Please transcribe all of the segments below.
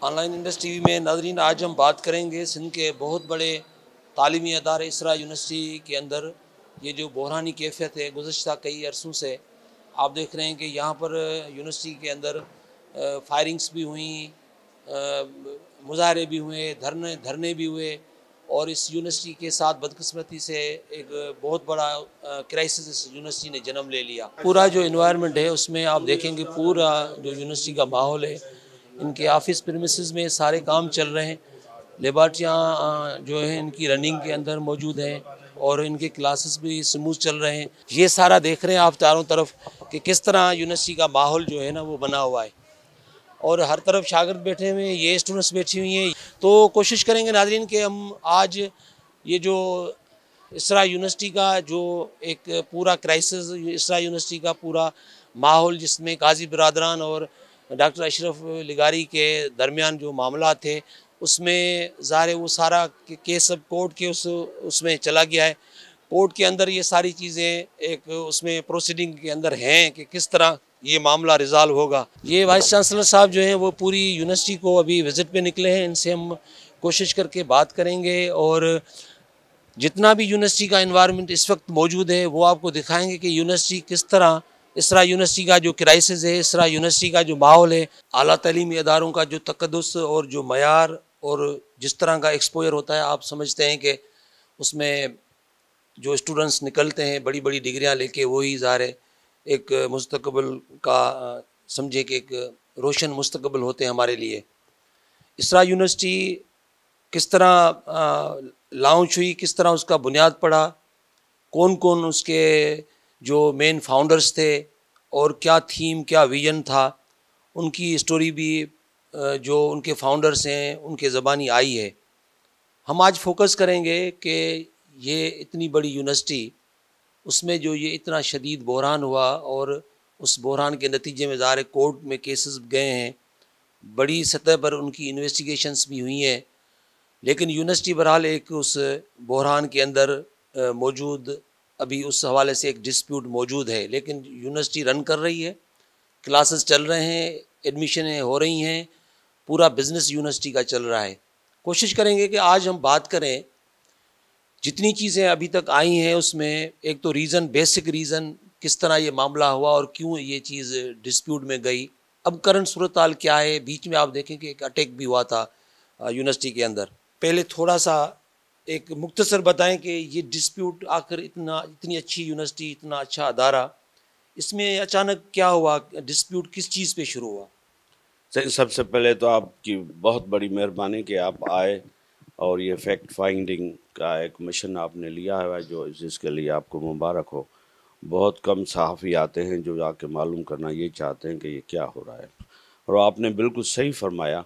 On line industry میں ناظرین آج ہم بات کریں گے سندھ کے بہت بڑے تعلیمی ادارے اسرا یونیورسٹی کے اندر یہ جو بحرانی کیفیت ہے گزشتہ کئی عرصوں سے آپ دیکھ رہے ہیں کہ یہاں پر یونیورسٹی کے اندر فائرنگز بھی ہوئیں، مظاہرے بھی ہوئے، دھرنے بھی ہوئے، اور اس یونیورسٹی کے ساتھ بدقسمتی سے ایک بہت بڑا کرائسس اس یونیورسٹی نے جنم لے لیا۔ پورا جو انوائرمنٹ ہے اس میں آپ دیکھیں گے پورا جو یونیورسٹی کا ماحول ہے، ان کے آفس پریمیسز میں سارے کام چل رہے ہیں، لیبارٹریاں جو ہیں ان کی رننگ کے اندر موجود ہیں اور ان کے کلاسز بھی سموتھ چل رہے ہیں۔ یہ سارا دیکھ رہے ہیں آپ چاروں طرف کہ کس طرح یونیورسٹی کا ماحول جو ہے نا وہ بنا ہوا ہے، اور ہر طرف شاگرد بیٹھے ہوئے ہیں، یہ اسٹوڈنٹس بیٹھی ہوئی ہیں۔ تو کوشش کریں گے ناظرین کہ ہم آج یہ جو اسرا یونیورسٹی کا جو ایک پورا کرائسس، اسرا یونیورسٹی کا پورا ماحول جس میں قاضی برادران اور ڈاکٹر اشرف لغاری کے درمیان جو معاملات تھے اس میں ظاہر وہ سارا کیس اب کورٹ کے اس میں چلا گیا ہے۔ کورٹ کے اندر یہ ساری چیزیں ایک اس میں پروسیڈنگ کے اندر ہیں کہ کس طرح یہ معاملہ ریزالو ہوگا۔ یہ وائس چانسلر صاحب جو ہیں وہ پوری یونیورسٹی کو ابھی وزٹ پہ نکلے ہیں، ان سے ہم کوشش کر کے بات کریں گے اور جتنا بھی یونیورسٹی کا انوائرمنٹ اس وقت موجود ہے وہ آپ کو دکھائیں گے کہ یونیورسٹی کس طرح، اسرا یونیورسٹی کا جو کرائسس ہے، اسرا یونیورسٹی کا جو ماحول ہے، اعلیٰ تعلیمی اداروں کا جو تقدس اور جو معیار اور جس طرح کا ایکسپوئر ہوتا ہے، آپ سمجھتے ہیں کہ اس میں جو اسٹوڈنٹس نکلتے ہیں بڑی بڑی ڈگریاں لے کے وہی ظاہر ہے ایک مستقبل کا سمجھے کہ ایک روشن مستقبل ہوتے ہیں ہمارے لیے۔ اسرا یونیورسٹی کس طرح لانچ ہوئی، کس طرح اس کا بنیاد پڑا، کون کون اس کے جو مین فاؤنڈرز تھے اور کیا تھیم، کیا ویژن تھا، ان کی اسٹوری بھی جو ان کے فاؤنڈرز ہیں ان کے زبانی آئی ہے۔ ہم آج فوکس کریں گے کہ یہ اتنی بڑی یونیورسٹی، اس میں جو یہ اتنا شدید بحران ہوا اور اس بحران کے نتیجے میں ظاہر کورٹ میں کیسز گئے ہیں، بڑی سطح پر ان کی انویسٹیگیشنز بھی ہوئی ہیں، لیکن یونیورسٹی بہرحال ایک اس بحران کے اندر موجود، ابھی اس حوالے سے ایک ڈسپیوٹ موجود ہے، لیکن یونیورسٹی رن کر رہی ہے، کلاسز چل رہے ہیں، ایڈمیشنیں ہو رہی ہیں، پورا بزنس یونیورسٹی کا چل رہا ہے۔ کوشش کریں گے کہ آج ہم بات کریں جتنی چیزیں ابھی تک آئی ہیں اس میں ایک تو ریزن، بیسک ریزن کس طرح یہ معاملہ ہوا اور کیوں یہ چیز ڈسپیوٹ میں گئی، اب کرنٹ صورتحال کیا ہے۔ بیچ میں آپ دیکھیں کہ ایک اٹیک بھی ہوا تھا یونیورسٹی کے اندر۔ پہلے تھوڑا سا ایک مختصر بتائیں کہ یہ ڈسپیوٹ آخر اتنی اچھی یونیورسٹی، اتنا اچھا ادارہ، اس میں اچانک کیا ہوا، ڈسپیوٹ کس چیز پہ شروع ہوا؟ سب سے پہلے تو آپ کی بہت بڑی مہربانی کہ آپ آئے اور یہ فیکٹ فائنڈنگ کا ایک مشن آپ نے لیا ہے، جو جس کے لیے آپ کو مبارک ہو۔ بہت کم صحافی آتے ہیں جو جا کے معلوم کرنا یہ چاہتے ہیں کہ یہ کیا ہو رہا ہے، اور آپ نے بالکل صحیح فرمایا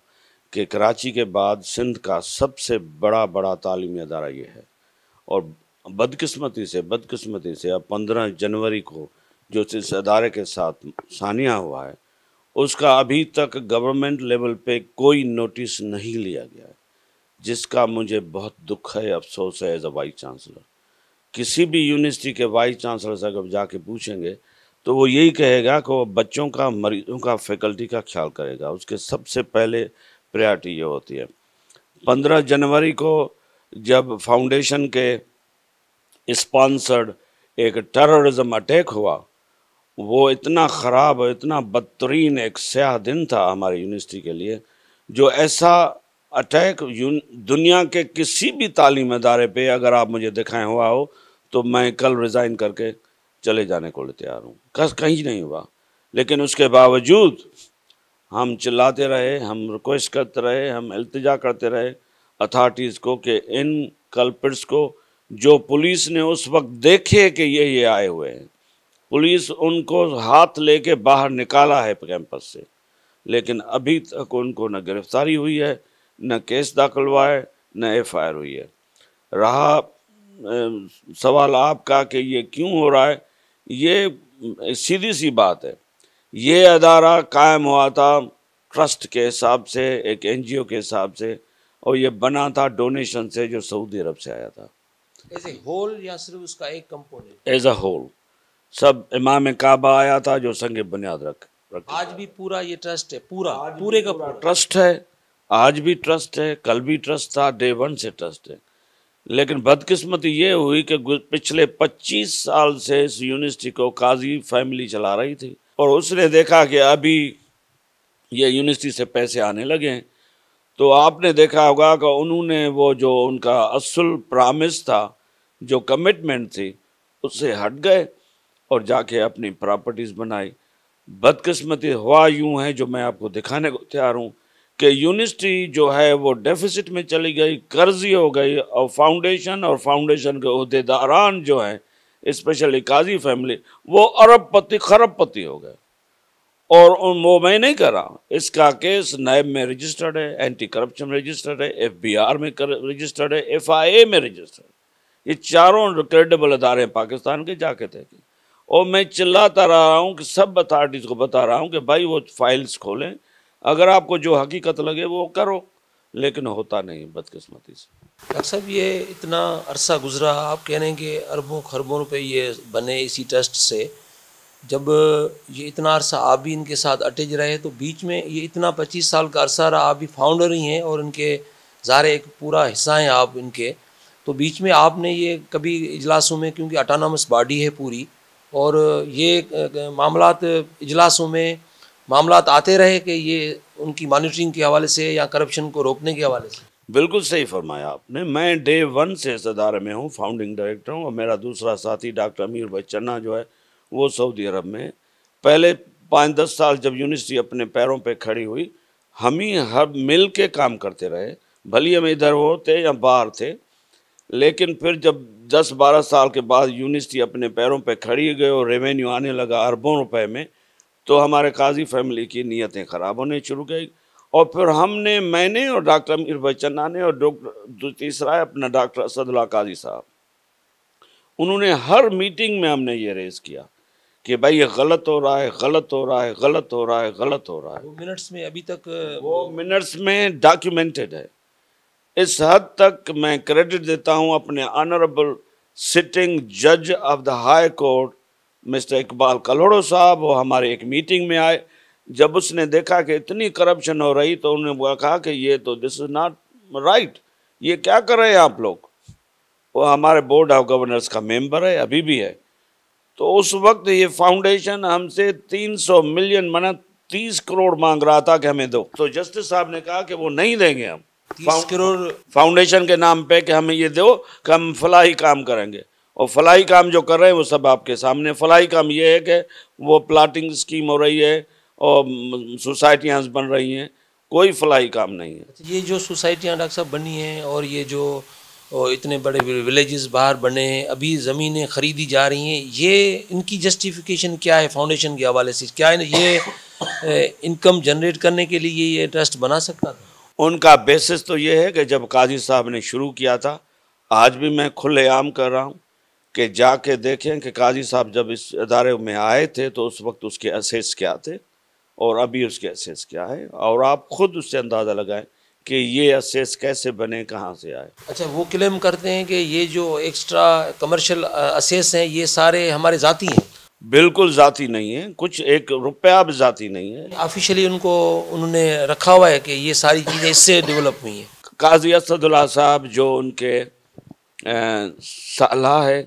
کہ کراچی کے بعد سندھ کا سب سے بڑا تعلیمی ادارہ یہ ہے، اور بدقسمتی سے اب 15 جنوری کو جو اس ادارے کے ساتھ ثانیہ ہوا ہے اس کا ابھی تک گورنمنٹ لیول پہ کوئی نوٹس نہیں لیا گیا ہے، جس کا مجھے بہت دکھ ہے، افسوس ہے ایز اے وائس چانسلر۔ کسی بھی یونیورسٹی کے وائس چانسلر سے اگر جا کے پوچھیں گے تو وہ یہی کہے گا کہ وہ بچوں کا، مریضوں کا، فیکلٹی کا خیال کرے گا، اس کے سب سے پہلے پریارٹی یہ ہوتی ہے۔ 15 جنوری کو جب فاؤنڈیشن کے اسپانسرڈ ایک ٹیررزم اٹیک ہوا، وہ اتنا خراب اور اتنا بدترین ایک سیاہ دن تھا ہماری یونیورسٹی کے لیے، جو ایسا اٹیک دنیا کے کسی بھی تعلیم ادارے پہ اگر آپ مجھے دکھائیں ہوا ہو تو میں کل ریزائن کر کے چلے جانے کو تیار ہوں، کہیں نہیں ہوا۔ لیکن اس کے باوجود ہم چلاتے رہے، ہم ریکویسٹ کرتے رہے، ہم التجا کرتے رہے اتھارٹیز کو کہ ان کلپرٹس کو، جو پولیس نے اس وقت دیکھے کہ یہ آئے ہوئے ہیں، پولیس ان کو ہاتھ لے کے باہر نکالا ہے کیمپس سے، لیکن ابھی تک ان کو نہ گرفتاری ہوئی ہے، نہ کیس داخل ہوا ہے، نہ ایف آئی آر ہوئی ہے۔ رہا سوال آپ کا کہ یہ کیوں ہو رہا ہے، یہ سیدھی سی بات ہے، یہ ادارہ قائم ہوا تھا ٹرسٹ کے حساب سے، ایک این جی او کے حساب سے، اور یہ بنا تھا ڈونیشن سے جو سعودی عرب سے آیا تھا۔ ایز اے ہول یا صرف اس کا ایک کمپوننٹ؟ ایز اے ہول، سب امام کعبہ آیا تھا جو سنگ بنیاد رکھ۔ آج بھی پورا یہ ٹرسٹ ہے، پورے کا پورا ٹرسٹ ہے، آج بھی ٹرسٹ ہے، کل بھی ٹرسٹ تھا، ڈے ون سے ٹرسٹ ہے. لیکن بدقسمتی یہ ہوئی کہ پچھلے 25 سال سے اس یونیورسٹی کو قاضی فیملی چلا رہی تھی، اور اس نے دیکھا کہ ابھی یہ یونیورسٹی سے پیسے آنے لگے ہیں، تو آپ نے دیکھا ہوگا کہ انہوں نے وہ جو ان کا اصل پرامس تھا، جو کمٹمنٹ تھی، اس سے ہٹ گئے اور جا کے اپنی پراپرٹیز بنائی. بدقسمتی ہوا یوں ہے، جو میں آپ کو دکھانے کو تیار ہوں، کہ یونیورسٹی جو ہے وہ ڈیفیسٹ میں چلی گئی، قرضی ہو گئی، اور فاؤنڈیشن کے عہدیداران جو ہیں اسپیشلی قاضی فیملی، وہ ارب پتی خرب پتی ہو گئے. اور وہ میں نہیں کر رہا، اس کا کیس نیب میں رجسٹرڈ ہے، اینٹی کرپشن رجسٹرڈ ہے، FBR میں رجسٹرڈ ہے، FIA میں رجسٹرڈ ہے. یہ چاروں کریڈیبل ادارے ہیں پاکستان کے، جا کے تحقیق. اور میں چلاتا رہا ہوں کہ سب اتھارٹیز کو بتا رہا ہوں کہ بھائی وہ فائلز کھولیں، اگر آپ کو جو حقیقت لگے وہ کرو، لیکن ہوتا نہیں بدقسمتی سے. ڈاکٹر صاحب یہ اتنا عرصہ گزرا، آپ کہہ رہے ہیں کہ اربوں خربوں روپے یہ بنے اسی ٹرسٹ سے. جب یہ اتنا عرصہ آپ بھی ان کے ساتھ اٹیچ رہے تو بیچ میں یہ اتنا 25 سال کا عرصہ رہا، آپ بھی فاؤنڈر ہی ہیں اور ان کے ظاہر ایک پورا حصہ ہیں آپ ان کے، تو بیچ میں آپ نے یہ کبھی اجلاسوں میں، کیونکہ اٹانومس باڈی ہے پوری، اور یہ معاملات اجلاسوں میں معاملات آتے رہے کہ یہ ان کی مانیٹرنگ کے حوالے سے یا کرپشن کو روکنے کے حوالے سے؟ بالکل صحیح فرمایا آپ نے. میں ڈے ون سے اس ادارے میں ہوں، فاؤنڈنگ ڈائریکٹر ہوں، اور میرا دوسرا ساتھی ڈاکٹر امیر بھائی چنا جو ہے وہ سعودی عرب میں. پہلے 5-10 سال جب یونیورسٹی اپنے پیروں پہ کھڑی ہوئی، ہم ہی مل کے کام کرتے رہے، بھلی ہم ادھر ہوتے یا باہر تھے. لیکن پھر جب 10-12 سال کے بعد یونیورسٹی اپنے پیروں پہ کھڑی گئے اور ریونیو آنے لگا اربوں روپے میں، تو ہمارے قاضی فیملی کی نیتیں خراب ہونے شروع گئی. اور پھر میں نے اور ڈاکٹر امیر بھائی چنا نے، اور تیسرا ہے اپنا ڈاکٹر اسد اللہ قاضی صاحب، انہوں نے ہر میٹنگ میں ہم نے یہ ریز کیا کہ بھائی یہ غلط ہو رہا ہے، غلط ہو رہا ہے، غلط ہو رہا ہے، غلط ہو رہا ہے. وہ منٹس میں ابھی تک وہ منٹس میں ڈاکیومنٹڈ ہے. اس حد تک میں کریڈٹ دیتا ہوں اپنے آنریبل سٹنگ جج of the high court mister Iqbal Kalhoro صاحب. وہ ہمارے ایک میٹنگ میں آئے، جب اس نے دیکھا کہ اتنی کرپشن ہو رہی تو انہوں نے کہا کہ یہ تو دس از ناٹ رائٹ، یہ کیا کر رہے ہیں آپ لوگ. وہ ہمارے بورڈ آف گورنرز کا ممبر ہے، ابھی بھی ہے. تو اس وقت یہ فاؤنڈیشن ہم سے 300 ملین 30 کروڑ مانگ رہا تھا کہ ہمیں دو. تو جسٹس صاحب نے کہا کہ وہ نہیں دیں گے، ہم 30 کروڑ فاؤنڈیشن کے نام پہ کہ ہمیں یہ دو کہ ہم فلاحی کام کریں گے. اور فلاحی کام جو کر رہے ہیں وہ سب آپ کے سامنے. فلاحی کام یہ ہے کہ وہ پلاٹنگ اسکیم ہو رہی ہے اور سوسائٹیاں بن رہی ہیں، کوئی فلاحی کام نہیں ہے. یہ جو سوسائٹیاں ڈاکٹر صاحب بنی ہیں اور یہ جو اتنے بڑے ولیجز باہر بنے ہیں، ابھی زمینیں خریدی جا رہی ہیں، یہ ان کی جسٹیفیکیشن کیا ہے فاؤنڈیشن کے حوالے سے؟ کیا یہ انکم جنریٹ کرنے کے لیے یہ ٹرسٹ بنا سکتا تھا؟ ان کا بیسس تو یہ ہے کہ جب قاضی صاحب نے شروع کیا تھا، آج بھی میں کھلے عام کر رہا ہوں کہ جا کے دیکھیں کہ قاضی صاحب جب اس ادارے میں آئے تھے تو اس وقت اس کے اسیس کیا تھے اور ابھی اس کے اسیس کیا ہے، اور آپ خود اس سے اندازہ لگائیں کہ یہ اسیس کیسے بنے، کہاں سے آئے. اچھا، وہ کلیم کرتے ہیں کہ یہ جو ایکسٹرا کمرشل اسیس ہیں یہ سارے ہمارے ذاتی ہیں؟ بالکل ذاتی نہیں ہے، کچھ ایک روپیہ بھی ذاتی نہیں ہے. آفیشلی انہوں نے رکھا ہوا ہے کہ یہ ساری چیزیں اس سے ڈیولپ ہوئی ہیں. قاضی اسد اللہ صاحب جو ان کے سالہ ہے،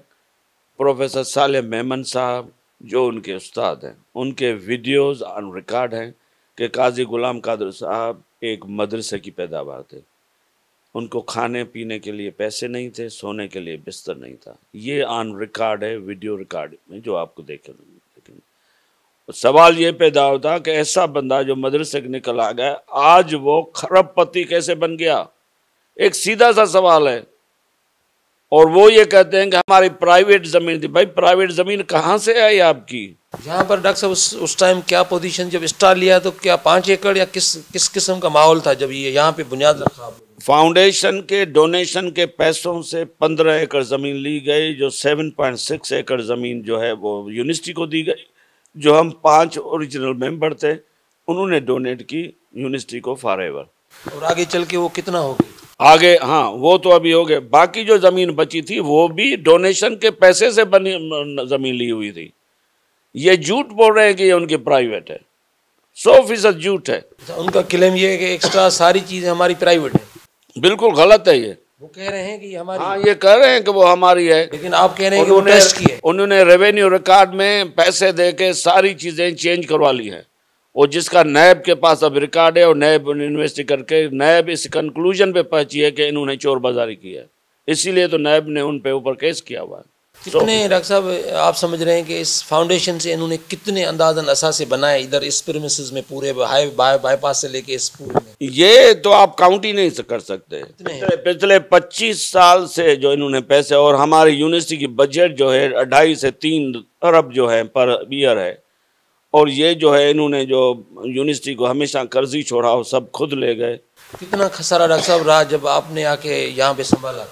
پروفیسر صالح میمن صاحب جو ان کے استاد ہیں، ان کے ویڈیوز آن ریکارڈ ہیں کہ قاضی غلام قادر صاحب ایک مدرسے کی پیداوار تھے. ان کو کھانے پینے کے لیے پیسے نہیں تھے، سونے کے لیے بستر نہیں تھا. یہ آن ریکارڈ ہے، ویڈیو ریکارڈ میں جو آپ کو دیکھیں. سوال یہ پیدا ہوتا کہ ایسا بندہ جو مدرسے سے نکل آ گیا، آج وہ خرب پتی کیسے بن گیا؟ ایک سیدھا سا سوال ہے. اور وہ یہ کہتے ہیں کہ ہماری پرائیویٹ زمین تھی. بھائی پرائیویٹ زمین کہاں سے آئی آپ کی؟ یہاں پر ڈاکٹر صاحب اس ٹائم کیا پوزیشن، جب اسٹار لیا تو کیا 5 ایکڑ یا کس قسم کا ماحول تھا جب یہ یہاں پہ بنیاد رکھا؟ فاؤنڈیشن کے ڈونیشن کے پیسوں سے 15 ایکڑ زمین لی گئی، جو 7.6 ایکڑ زمین جو ہے وہ یونیورسٹی کو دی گئی، جو ہم 5 اوریجنل ممبر تھے انہوں نے ڈونیٹ کی یونیورسٹی کو فار ایور. اور آگے چل کے وہ کتنا ہوگی؟ آگے ہاں وہ تو ابھی ہو گئے. باقی جو زمین بچی تھی وہ بھی ڈونیشن کے پیسے سے بنی زمین لی ہوئی تھی. یہ جھوٹ بول رہے ہیں کہ یہ ان کی پرائیویٹ ہے. 100% جھوٹ ہے. ان کا کلیم یہ ہے کہ ایکسٹرا ساری چیزیں ہماری پرائیویٹ ہیں. بالکل غلط ہے یہ. وہ کہہ رہے ہیں کہ یہ ہماری. ہاں یہ کہہ رہے ہیں کہ وہ ہماری ہے، لیکن آپ کہہ رہے ہیں کہ وہ ٹیسٹ کی ہے. انہوں نے ریونیو ریکارڈ میں پیسے دے کے ساری چیزیں چینج کروا لی ہیں، اور جس کا نیب کے پاس اب ریکارڈ ہے، اور نیب انویسٹی کر کے نیب اس کنکلوژن پہ پہنچی ہے کہ انہوں نے چور بازاری کی ہے، اسی لیے تو نیب نے ان پہ اوپر کیس کیا ہوا ہے. کتنے ڈاکٹر صاحب آپ سمجھ رہے ہیں کہ اس فاؤنڈیشن سے انہوں نے کتنے اندازاً اثاثے بنائے ادھر اس پریمیسز میں، پورے بائی پاس سے لے کے اس پورے میں؟ یہ تو آپ کاؤنٹ ہی نہیں کر سکتے. پچھلے 25 سال سے جو انہوں نے پیسے، اور ہماری یونیورسٹی کی بجٹ جو ہے 2.5 سے 3 ارب جو ہے پر ایئر ہے، اور یہ جو ہے انہوں نے جو یونیورسٹی کو ہمیشہ قرضی چھوڑا وہ سب خود لے گئے. کتنا خسارہ ڈاکٹر صاحب رہا جب آپ نے آ کے یہاں پہ سنبھالا؟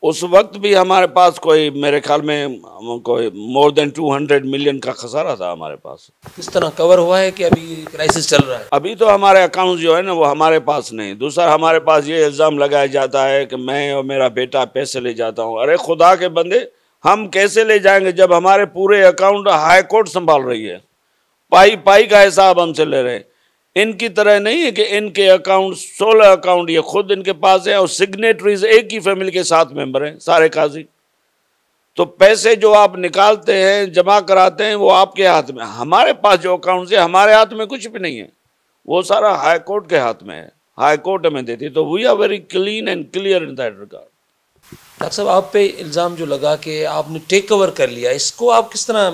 اس وقت بھی ہمارے پاس کوئی میرے خیال میں کوئی مور دین 200 ملین کا خسارہ تھا ہمارے پاس. کس طرح کور ہوا ہے کہ ابھی کرائسس چل رہا ہے؟ ابھی تو ہمارے اکاؤنٹ جو ہے نا وہ ہمارے پاس نہیں. دوسرا ہمارے پاس یہ الزام لگایا جاتا ہے کہ میں اور میرا بیٹا پیسے لے جاتا ہوں. ارے خدا کے بندے، ہم کیسے لے جائیں گے جب ہمارے پورے اکاؤنٹ ہائی کورٹ سنبھال رہی ہے، پائی کا حساب ہم سے لے رہے ہیں. ان کی طرح نہیں ہے کہ ان کے اکاؤنٹ 16 اکاؤنٹ یہ خود ان کے پاس ہیں، اور سگنیٹریز ایک ہی فیملی کے 7 ممبر ہیں سارے قاضی. تو پیسے جو آپ نکالتے ہیں جمع کراتے ہیں وہ آپ کے ہاتھ میں. ہمارے پاس جو اکاؤنٹس ہیں ہمارے ہاتھ میں کچھ بھی نہیں ہے، وہ سارا ہائی کورٹ کے ہاتھ میں ہے، ہائی کورٹ ہمیں دیتی. تو we are very clean and clear in that regard. Doctor صاحب آپ پہ الزام جو لگا کہ آپ نے ٹیک اوور کر لیا، اس کو آپ کس طرح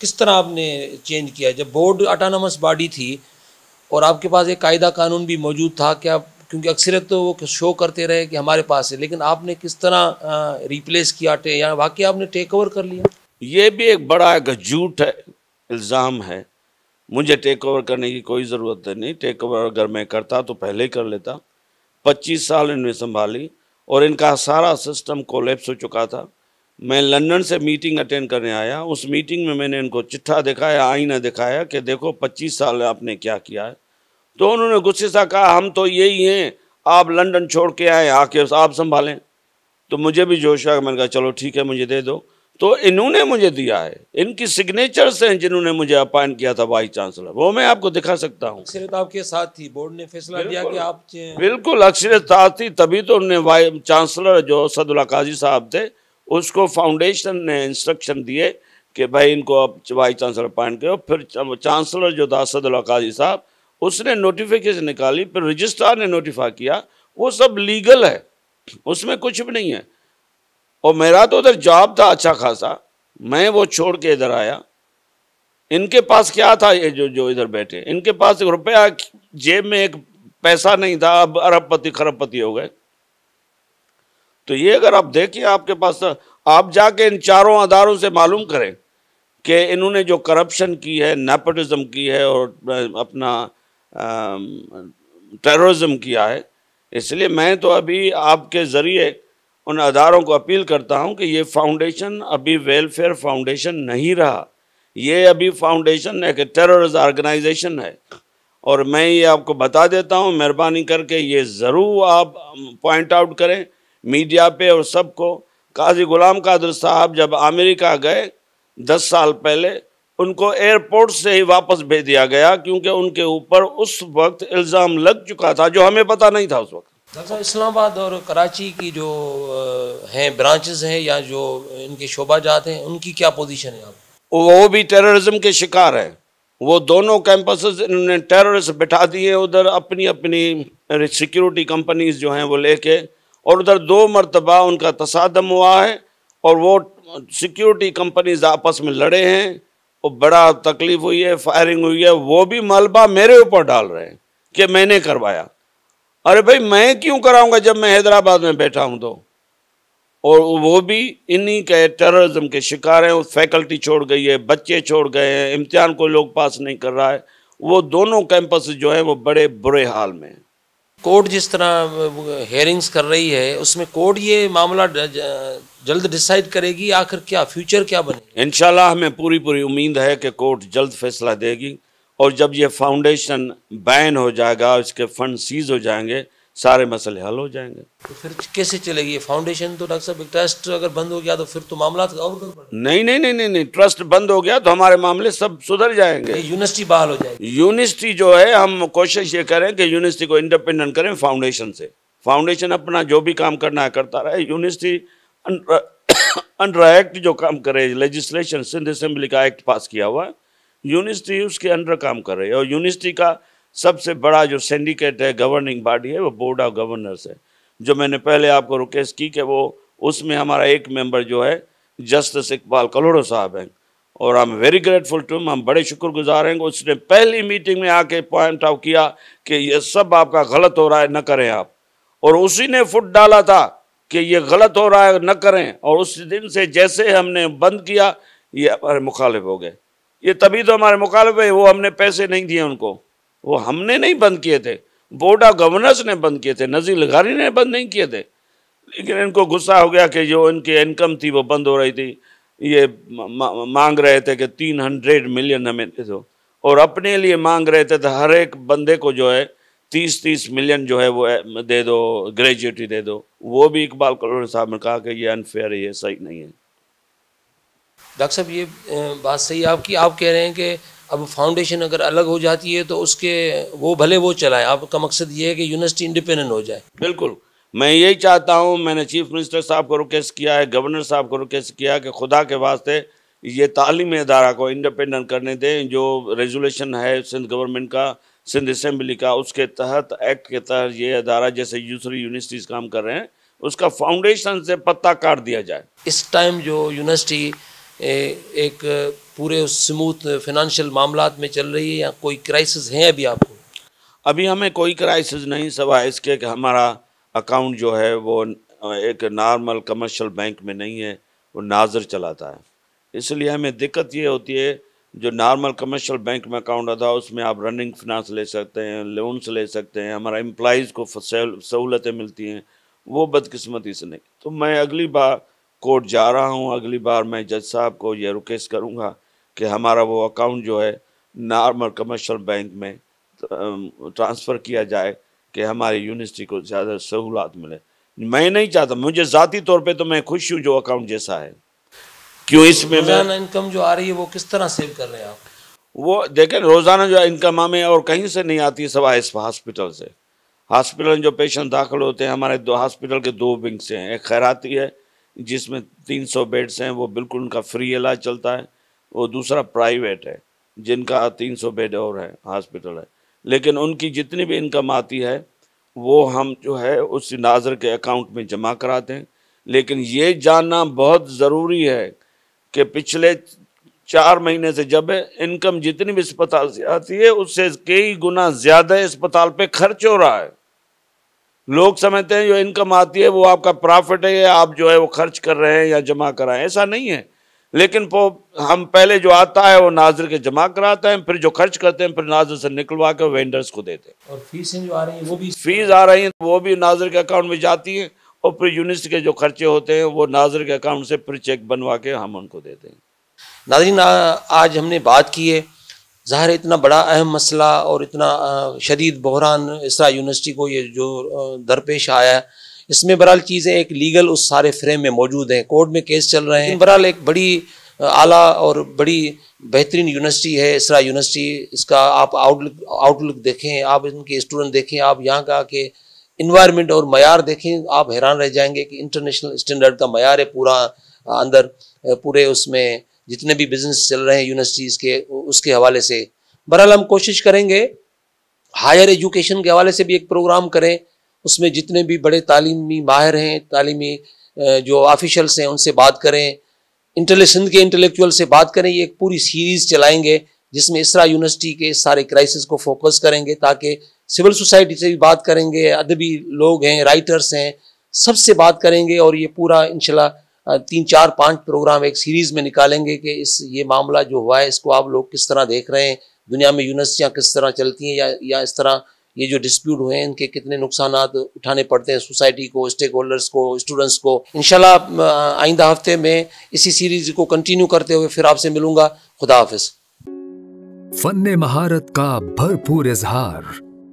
کس طرح آپ نے چینج کیا؟ جب بورڈ اٹانومس باڈی تھی اور آپ کے پاس ایک قاعدہ قانون بھی موجود تھا کہ آپ، کیونکہ اکثریت تو وہ شو کرتے رہے کہ ہمارے پاس ہے، لیکن آپ نے کس طرح ریپلیس کیا یا واقعی آپ نے ٹیک اوور کر لیا؟ یہ بھی ایک بڑا ایک جھوٹ ہے، الزام ہے. مجھے ٹیک اوور کرنے کی کوئی ضرورت نہیں. ٹیک اوور اگر میں کرتا تو پہلے ہی کر لیتا. 25 سال انہوں نے سنبھالی اور ان کا سارا سسٹم کولیپس ہو چکا تھا. میں لندن سے میٹنگ اٹینڈ کرنے آیا. اس میٹنگ میں نے ان کو چٹھا دکھایا، آئینہ دکھایا کہ دیکھو 25 سال آپ نے کیا کیا ہے. تو انہوں نے غصے سے کہا ہم تو یہی ہیں، آپ لندن چھوڑ کے آئے، آ کے آپ سنبھالیں. تو مجھے بھی جوش آیا، میں نے کہا چلو ٹھیک ہے مجھے دے دو. تو انہوں نے مجھے دیا ہے، ان کی سگنیچرز ہیں جنہوں نے مجھے اپائنٹ کیا تھا وائس چانسلر. وہ میں آپ کو دکھا سکتا ہوں. اکثریت آپ کے ساتھ تھی، بورڈ نے فیصلہ دیا کہ آپ. بالکل اکثریت ساتھ تھی، تبھی تو انہوں نے وائس چانسلر جو اسد اللہ قاضی صاحب تھے اس کو فاؤنڈیشن نے انسٹرکشن دیے کہ بھائی ان کو اب وائس چانسلر اپائنٹ کرو. پھر چانسلر جو تھا اسد اللہ قاضی صاحب، اس نے نوٹیفیکیشن نکالی، پھر رجسٹرار نے نوٹیفائی کیا. وہ سب لیگل ہے، اس میں کچھ بھی نہیں ہے. اور میرا تو ادھر جاب تھا اچھا خاصا، میں وہ چھوڑ کے ادھر آیا. ان کے پاس کیا تھا؟ یہ جو ادھر بیٹھے، ان کے پاس روپیہ جیب میں ایک پیسہ نہیں تھا، اب ارب پتی خرب پتی ہو گئے. تو یہ اگر آپ دیکھیں آپ کے پاس، آپ جا کے ان چاروں اداروں سے معلوم کریں کہ انہوں نے جو کرپشن کی ہے، نیپوٹزم کی ہے، اور اپنا ٹیررزم کیا ہے. اس لیے میں تو ابھی آپ کے ذریعے ان اداروں کو اپیل کرتا ہوں کہ یہ فاؤنڈیشن ابھی ویلفیئر فاؤنڈیشن نہیں رہا، یہ ابھی فاؤنڈیشن ایک ٹیررز آرگنائزیشن ہے. اور میں یہ آپ کو بتا دیتا ہوں، مہربانی کر کے یہ ضرور آپ پوائنٹ آؤٹ کریں میڈیا پہ اور سب کو. قاضی غلام قادر صاحب جب امریکہ گئے 10 سال پہلے، ان کو ایئرپورٹ سے ہی واپس بھیج دیا گیا کیونکہ ان کے اوپر اس وقت الزام لگ چکا تھا جو ہمیں پتہ نہیں تھا اس وقت. ڈاکٹر صاحب اسلام آباد اور کراچی کی جو ہیں برانچز ہیں یا جو ان کے شعبہ جات ہیں، ان کی کیا پوزیشن ہے؟ وہ بھی ٹیررزم کے شکار ہیں. وہ دونوں کیمپسز انہوں نے ٹیررسٹ بٹھا دیے ادھر، اپنی سیکیورٹی کمپنیز جو ہیں وہ لے کے، اور ادھر 2 مرتبہ ان کا تصادم ہوا ہے اور وہ سیکیورٹی کمپنیز آپس میں لڑے ہیں اور بڑا تکلیف ہوئی ہے، فائرنگ ہوئی ہے. وہ بھی ملبہ میرے اوپر ڈال رہے ہیں کہ میں نے کروایا. ارے بھائی میں کیوں کراؤں گا جب میں حیدرآباد میں بیٹھا ہوں تو. اور وہ بھی انہی کے ٹیررزم کے شکار ہیں. فیکلٹی چھوڑ گئی ہے، بچے چھوڑ گئے ہیں، امتحان کو لوگ پاس نہیں کر رہا ہے. وہ دونوں کیمپس جو ہیں وہ بڑے برے حال میں ہیں. کورٹ جس طرح ہیئرنگز کر رہی ہے، اس میں کورٹ یہ معاملہ جلد ڈیسائیڈ کرے گی آخر کیا فیوچر کیا بنے گا؟ انشاءاللہ ہمیں پوری امید ہے کہ کورٹ جلد فیصلہ دے گی، اور جب یہ فاؤنڈیشن بین ہو جائے گا، اس کے فنڈ سیز ہو جائیں گے، سارے مسئلے حل ہو جائیں گے۔ تو پھر کیسے چلے گی یہ فاؤنڈیشن؟ تو ڈاکٹر صاحب ایک ٹرسٹ اگر بند ہو گیا تو پھر تو معاملات اور گڑبڑ۔ نہیں، ٹرسٹ بند ہو گیا تو ہمارے معاملے سب سدھر جائیں گے، یونیورسٹی بحال ہو جائے گی۔ یونیورسٹی جو ہے ہم کوشش یہ کریں کہ یونیورسٹی کو انڈیپینڈنٹ کریں فاؤنڈیشن سے، فاؤنڈیشن اپنا جو بھی کام کرنا ہے کرتا رہے، یونیورسٹی انڈر ایکٹ جو کام کرے، لیجسلیشن سندھ اسمبلی کا ایکٹ پاس کیا ہوا ہے، یونیورسٹی اس کے انڈر کام کر رہی ہے، اور یونیورسٹی کا سب سے بڑا جو سینڈیکیٹ ہے، گورننگ باڈی ہے، وہ بورڈ آف گورنرز ہے، جو میں نے پہلے آپ کو ریکویسٹ کی کہ وہ اس میں ہمارا ایک ممبر جو ہے جسٹس اقبال کلوڑو صاحب ہیں، اور ہم ویری گریٹفل ٹو ہم بڑے شکر گزار ہیں کہ اس نے پہلی میٹنگ میں آ کے پوائنٹ آؤٹ کیا کہ یہ سب آپ کا غلط ہو رہا ہے، نہ کریں آپ، اور اسی نے فٹ ڈالا تھا کہ یہ غلط ہو رہا ہے نہ کریں، اور اس دن سے جیسے ہم نے بند کیا یہ ہمارے مخالف ہو گئے، یہ تبھی تو ہمارے مخالف ہے، وہ ہم نے پیسے نہیں دیے ان کو، وہ ہم نے نہیں بند کیے تھے، بورڈ آف گورنرز نے بند کیے تھے، نذیر لغاری نے بند نہیں کیے تھے، لیکن ان کو غصہ ہو گیا کہ جو ان کی انکم تھی وہ بند ہو رہی تھی، یہ مانگ رہے تھے کہ 300 ملین ہمیں دے دو، اور اپنے لیے مانگ رہے تھے ہر ایک بندے کو جو ہے 30 ملین جو ہے وہ دے دو، گریجویٹی دے دو، وہ بھی اقبال کلوڑو صاحب نے کہا کہ یہ انفیئر ہے، یہ صحیح نہیں ہے۔ ڈاکٹر صاحب یہ بات صحیح ہے آپ کی، آپ کہہ رہے ہیں کہ اب فاؤنڈیشن اگر الگ ہو جاتی ہے تو اس کے وہ بھلے وہ چلائیں، آپ کا مقصد یہ ہے کہ یونیورسٹی انڈیپینڈنٹ ہو جائے۔ بالکل، میں یہی چاہتا ہوں، میں نے چیف منسٹر صاحب کو ریکویسٹ کیا ہے، گورنر صاحب کو ریکویسٹ کیا کہ خدا کے واسطے یہ تعلیمی ادارہ کو انڈیپینڈنٹ کرنے دیں، جو ریزولوشن ہے سندھ گورنمنٹ کا، سندھ اسمبلی کا، اس کے تحت ایکٹ کے تحت یہ ادارہ جیسے دوسری یونیورسٹیز کام کر رہے ہیں اس کا فاؤنڈیشن سے پتہ کاٹ دیا جائے۔ اس ٹائم جو یونیورسٹی ایک پورے سموتھ فنانشل معاملات میں چل رہی ہے یا کوئی کرائسس ہیں ابھی آپ کو؟ ابھی ہمیں کوئی کرائسس نہیں، سوائے اس کے کہ ہمارا اکاؤنٹ جو ہے وہ ایک نارمل کمرشل بینک میں نہیں ہے، وہ ناظر چلاتا ہے، اس لیے ہمیں دقت یہ ہوتی ہے، جو نارمل کمرشل بینک میں اکاؤنٹ ہوتا ہے اس میں آپ رننگ فنانس لے سکتے ہیں، لونس لے سکتے ہیں، ہمارا امپلائیز کو سہولتیں ملتی ہیں، وہ بدقسمتی سے نہیں۔ تو میں اگلی بار کورٹ جا رہا ہوں، اگلی بار میں جج صاحب کو یہ ریکویسٹ کروں گا کہ ہمارا وہ اکاؤنٹ جو ہے نارمل کمرشل بینک میں ٹرانسفر کیا جائے کہ ہماری یونیورسٹی کو زیادہ سہولات ملے۔ میں نہیں چاہتا، مجھے ذاتی طور پہ تو میں خوش ہوں جو اکاؤنٹ جیسا ہے، کیوں اس میں روزانہ انکم جو آ رہی ہے وہ کس طرح سیو کر رہے ہیں آپ؟ وہ دیکھیں روزانہ جو انکم ہمیں اور کہیں سے نہیں آتی سوائے اس ہاسپٹل سے، ہاسپٹل جو پیشنٹ داخل ہوتے ہیں، ہمارے ہاسپٹل کے 2 ونگس ہیں، ایک خیراتی ہے جس میں 300 بیڈز ہیں، وہ بالکل ان کا فری علاج چلتا ہے، وہ دوسرا پرائیویٹ ہے جن کا 300 بیڈ اور ہے، ہاسپٹل ہے، لیکن ان کی جتنی بھی انکم آتی ہے وہ ہم جو ہے اس ناظر کے اکاؤنٹ میں جمع کراتے ہیں، لیکن یہ جاننا بہت ضروری ہے کہ پچھلے 4 مہینے سے جب انکم جتنی بھی اسپتال سے آتی ہے اس سے کئی گنا زیادہ اسپتال پہ خرچ ہو رہا ہے۔ لوگ سمجھتے ہیں جو انکم آتی ہے وہ آپ کا پرافٹ ہے، یا آپ جو ہے وہ خرچ کر رہے ہیں یا جمع کرائیں، ایسا نہیں ہے، لیکن ہم پہلے جو آتا ہے وہ ناظر کے جمع کراتے ہیں، پھر جو خرچ کرتے ہیں پھر ناظر سے نکلوا کے وینڈرز کو دیتے ہیں، اور فیسیں جو آ رہی ہیں وہ بھی فیس آ رہی ہیں وہ بھی ناظر کے اکاؤنٹ میں جاتی ہیں، اور پھر یونیورسٹی کے جو خرچے ہوتے ہیں وہ ناظر کے اکاؤنٹ سے پھر چیک بنوا کے ہم ان کو دیتے ہیں۔ ناظرین، آج ہم نے بات کی ہے، ظاہر اتنا بڑا اہم مسئلہ اور اتنا شدید بحران اسرا یونیورسٹی کو یہ جو درپیش آیا ہے، اس میں بہرحال چیزیں ایک لیگل اس سارے فریم میں موجود ہیں، کورٹ میں کیس چل رہے ہیں، بہرحال ایک بڑی اعلیٰ اور بڑی بہترین یونیورسٹی ہے اسرا یونیورسٹی، اس کا آپ آؤٹ لک دیکھیں، آپ ان کے اسٹوڈنٹ دیکھیں، آپ یہاں کا کہ انوائرمنٹ اور معیار دیکھیں، آپ حیران رہ جائیں گے کہ انٹرنیشنل اسٹینڈرڈ کا معیار ہے پورا اندر، پورے اس میں جتنے بھی بزنس چل رہے ہیں یونیورسٹیز کے اس کے حوالے سے۔ بہرحال ہم کوشش کریں گے ہائر ایجوکیشن کے حوالے سے بھی ایک پروگرام کریں، اس میں جتنے بھی بڑے تعلیمی ماہر ہیں، تعلیمی جو آفیشلس ہیں ان سے بات کریں، سندھ کے انٹلیکچوئل سے بات کریں، یہ ایک پوری سیریز چلائیں گے جس میں اسرا یونیورسٹی کے سارے کرائسس کو فوکس کریں گے، تاکہ سول سوسائٹی سے بھی بات کریں گے، ادبی لوگ ہیں، رائٹرس ہیں، سب سے بات کریں گے، اور یہ پورا انشاءاللہ 3 4 5 پروگرام ایک سیریز میں نکالیں گے کہ یہ معاملہ جو ہوا ہے اس کو آپ لوگ کس طرح دیکھ رہے ہیں، دنیا میں یونیورسٹیاں کس طرح چلتی ہیں، یا اس طرح یہ جو ڈسپیوٹ ہوئے ہیں ان کے کتنے نقصانات اٹھانے پڑتے ہیں سوسائٹی کو، اسٹیک ہولڈرز کو، اسٹوڈنٹس کو۔ انشاءاللہ آئندہ ہفتے میں اسی سیریز کو کنٹینیو کرتے ہوئے پھر آپ سے ملوں گا۔ خدا حافظ۔ فن مہارت کا بھرپور اظہار